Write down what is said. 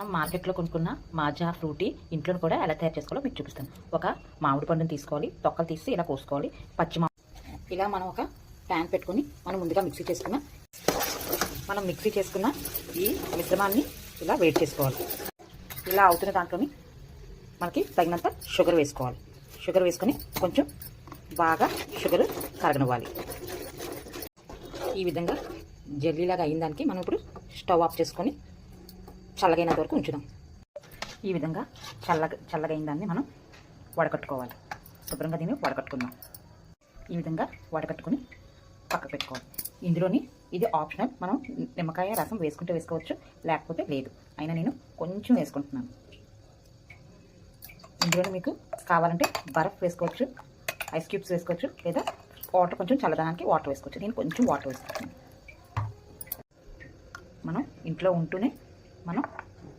మనం మార్కెట్లో కొనుక్కున్న మాజా ఫ్రూటీ ఇంట్లో కూడా ఎలా తయారు చేసుకోవాలో మీకు చూపిస్తాను. ఒక మామిడి పండుని తీసుకోవాలి, తొక్కలు తీసి ఇలా కోసుకోవాలి. ఇలా మనం ఒక ప్యాన్ పెట్టుకొని మనం ముందుగా మిక్సీ చేసుకున్న ఈ మిశ్రమాన్ని ఇలా వేడి చేసుకోవాలి. ఇలా అవుతున్న దాంట్లోని మనకి తగినంత షుగర్ వేసుకోవాలి. షుగర్ వేసుకొని కొంచెం బాగా షుగర్ కరగనివ్వాలి. ఈ విధంగా జెల్లీలాగా అయిన దానికి మనం ఇప్పుడు స్టవ్ ఆఫ్ చేసుకొని చల్లగైనంత వరకు ఉంచుదాం. ఈ విధంగా చల్లగా అయిన దాన్ని మనం వడకట్టుకోవాలి. శుభ్రంగా దీన్ని వడకట్టుకుందాం. ఈ విధంగా వడకట్టుకొని పక్కకు పెట్టుకోవాలి. ఇందులోని ఇది ఆప్షనల్, మనం నిమ్మకాయ రసం వేసుకుంటే వేసుకోవచ్చు, లేకపోతే లేదు. అయినా నేను కొంచెం వేసుకుంటున్నాను. ఇందులోని మీకు కావాలంటే బర్ఫ్ వేసుకోవచ్చు, ఐస్ క్యూబ్స్ వేసుకోవచ్చు, లేదా వాటర్ కొంచెం చల్లదనానికి వాటర్ వేసుకోవచ్చు. నేను కొంచెం వాటర్ వేసుకుంటున్నాను. మనం ఇంట్లో ఉంటూనే మనం